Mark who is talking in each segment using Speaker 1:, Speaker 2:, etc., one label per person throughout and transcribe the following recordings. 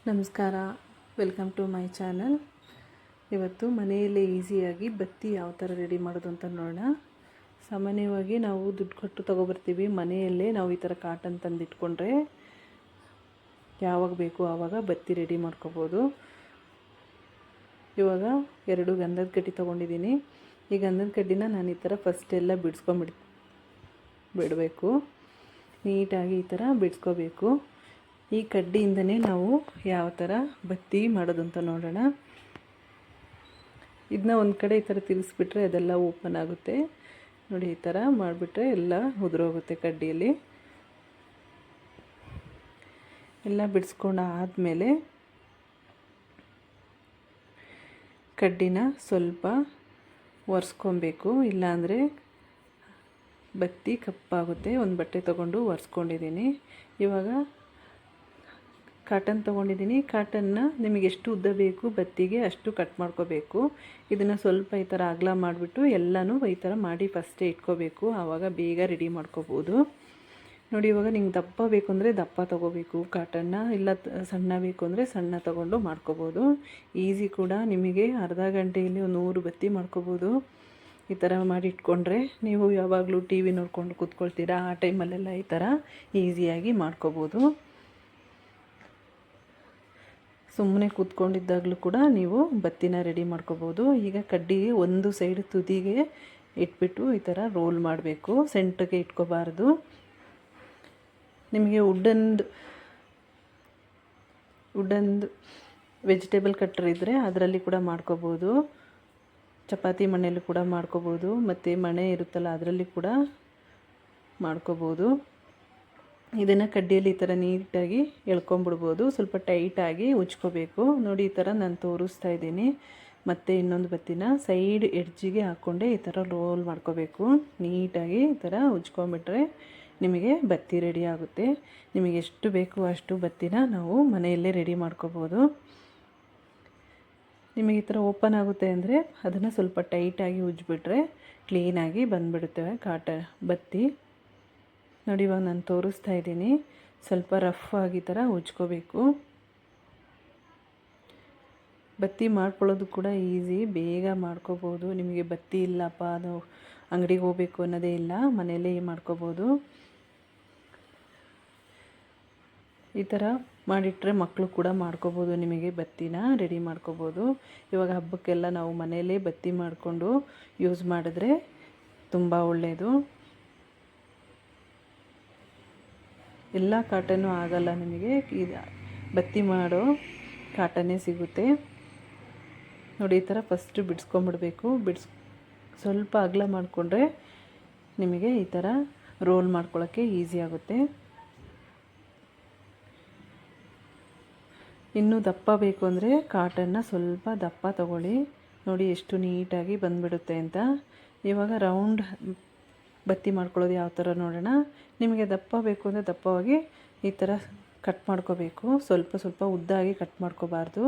Speaker 1: ನಮಸ್ಕಾರ, welcome to my channel. ಇವತ್ತು ಮನೆಯಲ್ಲೇ ಈಸಿಯಾಗಿ ಬತ್ತಿ ಯಾವ ಥರ ರೆಡಿ ಮಾಡೋದು ಅಂತ ನೋಡೋಣ. ಸಾಮಾನ್ಯವಾಗಿ ನಾವು ದುಡ್ಡು ಕೊಟ್ಟು ತೊಗೊಬರ್ತೀವಿ. ಮನೆಯಲ್ಲೇ ನಾವು ಈ ಥರ ಕಾಟನ್ ತಂದಿಟ್ಕೊಂಡ್ರೆ ಯಾವಾಗ ಬೇಕು ಆವಾಗ ಬತ್ತಿ ರೆಡಿ ಮಾಡ್ಕೋಬೋದು. ಇವಾಗ 2 ಗಂಧದ ಕಡ್ಡಿ ತೊಗೊಂಡಿದ್ದೀನಿ. ಈ ಗಂಧದ ಕಡ್ಡಿನ ನಾನು ಈ ಥರ ಫಸ್ಟ್ ಎಲ್ಲ ಬಿಡಬೇಕು. ನೀಟಾಗಿ ಈ ಥರ ಬಿಡಿಸ್ಕೋಬೇಕು. ಈ ಕಡ್ಡಿಯಿಂದನೇ ನಾವು ಯಾವ ಥರ ಬತ್ತಿ ಮಾಡೋದಂತ ನೋಡೋಣ. ಇದನ್ನ ಒಂದು ಕಡೆ ಈ ಥರ ತಿರುಗಿಸ್ಬಿಟ್ರೆ ಅದೆಲ್ಲ ಓಪನ್ ಆಗುತ್ತೆ. ನೋಡಿ, ಈ ಥರ ಮಾಡಿಬಿಟ್ರೆ ಎಲ್ಲ ಉದುರೋಗುತ್ತೆ. ಕಡ್ಡಿಯಲ್ಲಿ ಎಲ್ಲ ಬಿಡಿಸ್ಕೊಂಡು ಆದಮೇಲೆ ಕಡ್ಡಿನ ಸ್ವಲ್ಪ ಒರೆಸ್ಕೊಬೇಕು, ಇಲ್ಲಾಂದರೆ ಬತ್ತಿ ಕಪ್ಪಾಗುತ್ತೆ. ಒಂದು ಬಟ್ಟೆ ತೊಗೊಂಡು ಒರೆಸ್ಕೊಂಡಿದ್ದೀನಿ. ಇವಾಗ ಕಾಟನ್ ತೊಗೊಂಡಿದ್ದೀನಿ. ಕಾಟನ್ನ ನಿಮಗೆ ಎಷ್ಟು ಉದ್ದ ಬೇಕು ಬತ್ತಿಗೆ ಅಷ್ಟು ಕಟ್ ಮಾಡ್ಕೋಬೇಕು. ಇದನ್ನು ಸ್ವಲ್ಪ ಈ ಥರ ಅಗಲ ಮಾಡಿಬಿಟ್ಟು ಎಲ್ಲನೂ ಈ ಥರ ಮಾಡಿ ಫಸ್ಟೇ ಇಟ್ಕೋಬೇಕು. ಆವಾಗ ಬೇಗ ರೆಡಿ ಮಾಡ್ಕೋಬೋದು. ನೋಡಿ, ಇವಾಗ ನಿಮ್ಗೆ ದಪ್ಪ ಬೇಕು ಅಂದರೆ ದಪ್ಪ ತೊಗೋಬೇಕು ಕಾಟನ್ನ, ಇಲ್ಲ ಸಣ್ಣ ಬೇಕು ಅಂದರೆ ಸಣ್ಣ ತೊಗೊಂಡು ಮಾಡ್ಕೋಬೋದು. ಈಸಿ ಕೂಡ. ನಿಮಗೆ ಅರ್ಧ ಗಂಟೆಯಲ್ಲಿ 100 ಬತ್ತಿ ಮಾಡ್ಕೋಬೋದು. ಈ ಥರ ಮಾಡಿ ಇಟ್ಕೊಂಡ್ರೆ ನೀವು ಯಾವಾಗಲೂ ಟಿ ವಿ ನೋಡ್ಕೊಂಡು ಕೂತ್ಕೊಳ್ತೀರಾ, ಆ ಟೈಮಲ್ಲೆಲ್ಲ ಈ ಥರ ಈಸಿಯಾಗಿ ಮಾಡ್ಕೋಬೋದು. ಸುಮ್ಮನೆ ಕೂತ್ಕೊಂಡಿದ್ದಾಗಲೂ ಕೂಡ ನೀವು ಬತ್ತಿನ ರೆಡಿ ಮಾಡ್ಕೋಬೋದು. ಈಗ ಕಡ್ಡಿಗೆ ಒಂದು ಸೈಡ್ ತುದಿಗೆ ಇಟ್ಬಿಟ್ಟು ಈ ಥರ ರೋಲ್ ಮಾಡಬೇಕು. ಸೆಂಟ್ರಿಗೆ ಇಟ್ಕೋಬಾರ್ದು. ನಿಮಗೆ ವುಡನ್ದು ವೆಜಿಟೇಬಲ್ ಕಟ್ಟರ್ ಇದ್ದರೆ ಅದರಲ್ಲಿ ಕೂಡ ಮಾಡ್ಕೋಬೋದು. ಚಪಾತಿ ಮಣೆಯಲ್ಲಿ ಕೂಡ ಮಾಡ್ಕೋಬೋದು. ಮತ್ತು ಮಣೆ ಇರುತ್ತಲ್ಲ ಅದರಲ್ಲಿ ಕೂಡ ಮಾಡ್ಕೋಬೋದು. ಇದನ್ನು ಕಡ್ಡಿಯಲ್ಲಿ ಈ ಥರ ನೀಟಾಗಿ ಎಳ್ಕೊಂಬಿಡ್ಬೋದು. ಸ್ವಲ್ಪ ಟೈಟಾಗಿ ಉಜ್ಕೋಬೇಕು. ನೋಡಿ, ಈ ಥರ ನಾನು ತೋರಿಸ್ತಾ ಇದ್ದೀನಿ. ಮತ್ತು ಇನ್ನೊಂದು ಬತ್ತಿನ ಸೈಡ್ ಎಡ್ಜಿಗೆ ಹಾಕ್ಕೊಂಡೆ ಈ ಥರ ರೋಲ್ ಮಾಡ್ಕೋಬೇಕು. ನೀಟಾಗಿ ಈ ಥರ ಉಜ್ಕೊಂಬಿಟ್ರೆ ನಿಮಗೆ ಬತ್ತಿ ರೆಡಿ ಆಗುತ್ತೆ. ನಿಮಗೆ ಎಷ್ಟು ಬೇಕು ಅಷ್ಟು ಬತ್ತಿನ ನಾವು ಮನೆಯಲ್ಲೇ ರೆಡಿ ಮಾಡ್ಕೋಬೋದು. ನಿಮಗೆ ಈ ಥರ ಓಪನ್ ಆಗುತ್ತೆ ಅಂದರೆ ಅದನ್ನು ಸ್ವಲ್ಪ ಟೈಟಾಗಿ ಉಜ್ಜಿಬಿಟ್ರೆ ಕ್ಲೀನಾಗಿ ಬಂದುಬಿಡುತ್ತೆ ಬತ್ತಿ. ನೋಡಿ, ಇವಾಗ ನಾನು ತೋರಿಸ್ತಾ ಇದ್ದೀನಿ. ಸ್ವಲ್ಪ ರಫ್ ಆಗಿ ಥರ ಉಜ್ಕೋಬೇಕು. ಬತ್ತಿ ಮಾಡ್ಕೊಳ್ಳೋದು ಕೂಡ ಈಸಿ, ಬೇಗ ಮಾಡ್ಕೋಬೋದು. ನಿಮಗೆ ಬತ್ತಿ ಇಲ್ಲಪ್ಪ, ಅದು ಅಂಗಡಿಗೆ ಹೋಗಬೇಕು ಅನ್ನೋದೇ ಇಲ್ಲ, ಮನೆಯಲ್ಲೇ ಮಾಡ್ಕೋಬೋದು. ಈ ಥರ ಮಾಡಿಟ್ರೆ ಮಕ್ಕಳು ಕೂಡ ಮಾಡ್ಕೋಬೋದು. ನಿಮಗೆ ಬತ್ತಿನ ರೆಡಿ ಮಾಡ್ಕೋಬೋದು. ಇವಾಗ ಹಬ್ಬಕ್ಕೆಲ್ಲ ನಾವು ಮನೆಯಲ್ಲೇ ಬತ್ತಿ ಮಾಡಿಕೊಂಡು ಯೂಸ್ ಮಾಡಿದ್ರೆ ತುಂಬ ಒಳ್ಳೆಯದು. ಎಲ್ಲ ಕಾಟನ್ನು ಆಗಲ್ಲ, ನಿಮಗೆ ಬತ್ತಿ ಮಾಡೋ ಕಾಟನ್ನೇ ಸಿಗುತ್ತೆ. ನೋಡಿ, ಈ ಥರ ಫಸ್ಟ್ ಬಿಡಿಸ್ಕೊಂಬಿಡ್ಬೇಕು. ಸ್ವಲ್ಪ ಅಗಲ ಮಾಡಿಕೊಂಡ್ರೆ ನಿಮಗೆ ಈ ಥರ ರೋಲ್ ಮಾಡ್ಕೊಳ್ಳೋಕ್ಕೆ ಈಸಿ ಆಗುತ್ತೆ. ಇನ್ನೂ ದಪ್ಪ ಬೇಕು ಅಂದರೆ ಕಾಟನ್ನ ಸ್ವಲ್ಪ ದಪ್ಪ ತಗೊಳ್ಳಿ. ನೋಡಿ ಎಷ್ಟು ನೀಟಾಗಿ ಬಂದುಬಿಡುತ್ತೆ ಅಂತ. ಇವಾಗ ರೌಂಡ್ ಬತ್ತಿ ಮಾಡ್ಕೊಳ್ಳೋದು ಯಾವ ಥರ ನೋಡೋಣ. ನಿಮಗೆ ದಪ್ಪ ಬೇಕು ಅಂದರೆ ದಪ್ಪವಾಗಿ ಈ ಥರ ಕಟ್ ಮಾಡ್ಕೋಬೇಕು. ಸ್ವಲ್ಪ ಉದ್ದಾಗಿ ಕಟ್ ಮಾಡ್ಕೋಬಾರ್ದು.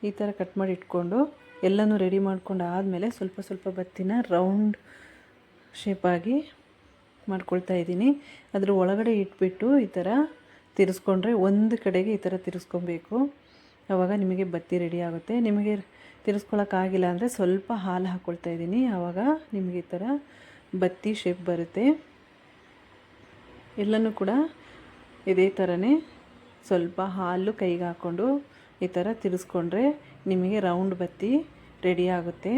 Speaker 1: ಈ ಥರ ಕಟ್ ಮಾಡಿ ಇಟ್ಕೊಂಡು ಎಲ್ಲನೂ ರೆಡಿ ಮಾಡ್ಕೊಂಡು ಆದಮೇಲೆ ಸ್ವಲ್ಪ ಬತ್ತಿನ ರೌಂಡ್ ಶೇಪಾಗಿ ಮಾಡ್ಕೊಳ್ತಾ ಇದ್ದೀನಿ. ಅದ್ರ ಒಳಗಡೆ ಇಟ್ಬಿಟ್ಟು ಈ ಥರ ತಿರ್ಸ್ಕೊಂಡ್ರೆ ಒಂದು ಕಡೆಗೆ ಈ ಥರ ತಿರ್ಸ್ಕೊಬೇಕು. ಆವಾಗ ನಿಮಗೆ ಬತ್ತಿ ರೆಡಿ ಆಗುತ್ತೆ. ನಿಮಗೆ ತಿರ್ಸ್ಕೊಳಕ್ಕಾಗಿಲ್ಲ ಅಂದರೆ ಸ್ವಲ್ಪ ಹಾಲು ಹಾಕ್ಕೊಳ್ತಾ ಇದ್ದೀನಿ. ಆವಾಗ ನಿಮಗೆ ಈ ಥರ ಬತ್ತಿ ಶೇಪ್ ಬರುತ್ತೆ. ಎಲ್ಲನೂ ಕೂಡ ಇದೇ ಥರನೇ ಸ್ವಲ್ಪ ಹಾಲು ಕೈಗೆ ಹಾಕ್ಕೊಂಡು ಈ ಥರ ತಿರ್ಸ್ಕೊಂಡ್ರೆ ನಿಮಗೆ ರೌಂಡ್ ಬತ್ತಿ ರೆಡಿ ಆಗುತ್ತೆ.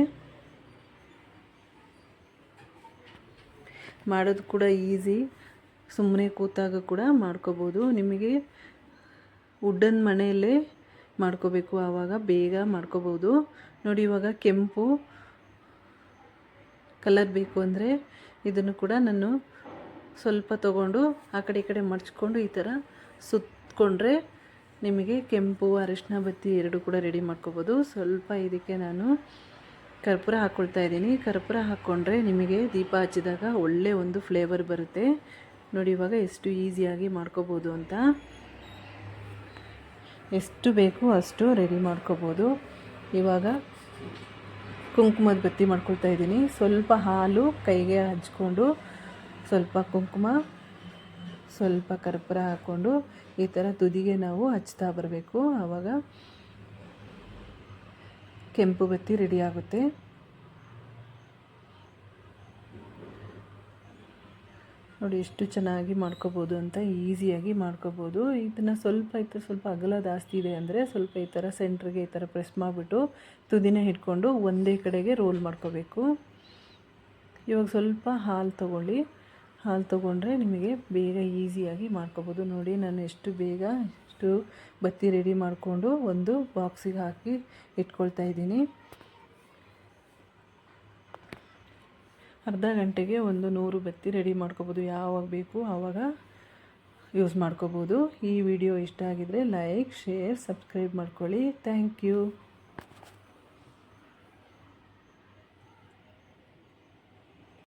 Speaker 1: ಮಾಡೋದು ಕೂಡ ಈಸಿ, ಸುಮ್ಮನೆ ಕೂತಾಗ ಕೂಡ ಮಾಡ್ಕೋಬೋದು. ನಿಮಗೆ ವುಡನ್ ಮನೆಯಲ್ಲೇ ಮಾಡ್ಕೋಬೇಕು, ಆವಾಗ ಬೇಗ ಮಾಡ್ಕೋಬೋದು. ನೋಡಿ, ಇವಾಗ ಕೆಂಪು ಕಲರ್ ಬೇಕು ಅಂದರೆ ಇದನ್ನು ಕೂಡ ನಾನು ಸ್ವಲ್ಪ ತೊಗೊಂಡು ಆ ಕಡೆ ಈ ಕಡೆ ಮಡ್ಚ್ಕೊಂಡು ಈ ಥರ ಸುತ್ತಕೊಂಡ್ರೆ ನಿಮಗೆ ಕೆಂಪು ಅರಿಶಿನ ಬತ್ತಿ ಎರಡು ಕೂಡ ರೆಡಿ ಮಾಡ್ಕೋಬೋದು. ಸ್ವಲ್ಪ ಇದಕ್ಕೆ ನಾನು ಕರ್ಪೂರ ಹಾಕ್ಕೊಳ್ತಾ ಇದ್ದೀನಿ. ಕರ್ಪೂರ ಹಾಕ್ಕೊಂಡ್ರೆ ನಿಮಗೆ ದೀಪ ಹಚ್ಚಿದಾಗ ಒಳ್ಳೆ ಒಂದು ಫ್ಲೇವರ್ ಬರುತ್ತೆ. ನೋಡಿ, ಇವಾಗ ಎಷ್ಟು ಈಸಿಯಾಗಿ ಮಾಡ್ಕೋಬೋದು ಅಂತ. ಎಷ್ಟು ಬೇಕು ಅಷ್ಟು ರೆಡಿ ಮಾಡ್ಕೋಬೋದು. ಇವಾಗ ಕುಂಕುಮದ ಬತ್ತಿ ಮಾಡ್ಕೊಳ್ತಾ ಇದ್ದೀನಿ. ಸ್ವಲ್ಪ ಹಾಲು ಕೈಗೆ ಹಚ್ಕೊಂಡು ಸ್ವಲ್ಪ ಕುಂಕುಮ ಸ್ವಲ್ಪ ಕರ್ಪೂರ ಹಾಕ್ಕೊಂಡು ಈ ಥರ ತುದಿಗೆ ನಾವು ಹಚ್ತಾ ಬರಬೇಕು. ಆವಾಗ ಕೆಂಪು ಬತ್ತಿ ರೆಡಿ ಆಗುತ್ತೆ. ನೋಡಿ ಎಷ್ಟು ಚೆನ್ನಾಗಿ ಮಾಡ್ಕೋಬೋದು ಅಂತ, ಈಸಿಯಾಗಿ ಮಾಡ್ಕೋಬೋದು. ಇದನ್ನು ಸ್ವಲ್ಪ ಅಗಲ ಜಾಸ್ತಿ ಇದೆ ಅಂದರೆ ಸ್ವಲ್ಪ ಈ ಥರ ಸೆಂಟ್ರಿಗೆ ಈ ಥರ ಪ್ರೆಸ್ ಮಾಡಿಬಿಟ್ಟು ತುದಿನ ಹಿಡ್ಕೊಂಡು ಒಂದೇ ಕಡೆಗೆ ರೋಲ್ ಮಾಡ್ಕೋಬೇಕು. ಇವಾಗ ಸ್ವಲ್ಪ ಹಾಲು ತೊಗೊಂಡ್ರೆ ನಿಮಗೆ ಬೇಗ ಈಸಿಯಾಗಿ ಮಾಡ್ಕೋಬೋದು. ನೋಡಿ ನಾನು ಎಷ್ಟು ಬೇಗ ಬತ್ತಿ ರೆಡಿ ಮಾಡಿಕೊಂಡು ಒಂದು ಬಾಕ್ಸಿಗೆ ಹಾಕಿ ಇಟ್ಕೊಳ್ತಾ ಇದ್ದೀನಿ. ಅರ್ಧ ಗಂಟೆಗೆ ಒಂದು 100 ಬತ್ತಿ ರೆಡಿ ಮಾಡ್ಕೋಬೋದು. ಯಾವಾಗ ಬೇಕು ಆವಾಗ ಯೂಸ್ ಮಾಡ್ಕೋಬೋದು. ಈ ವಿಡಿಯೋ ಇಷ್ಟ ಆಗಿದರೆ ಲೈಕ್, ಶೇರ್, ಸಬ್ಸ್ಕ್ರೈಬ್ ಮಾಡ್ಕೊಳ್ಳಿ. Thank you.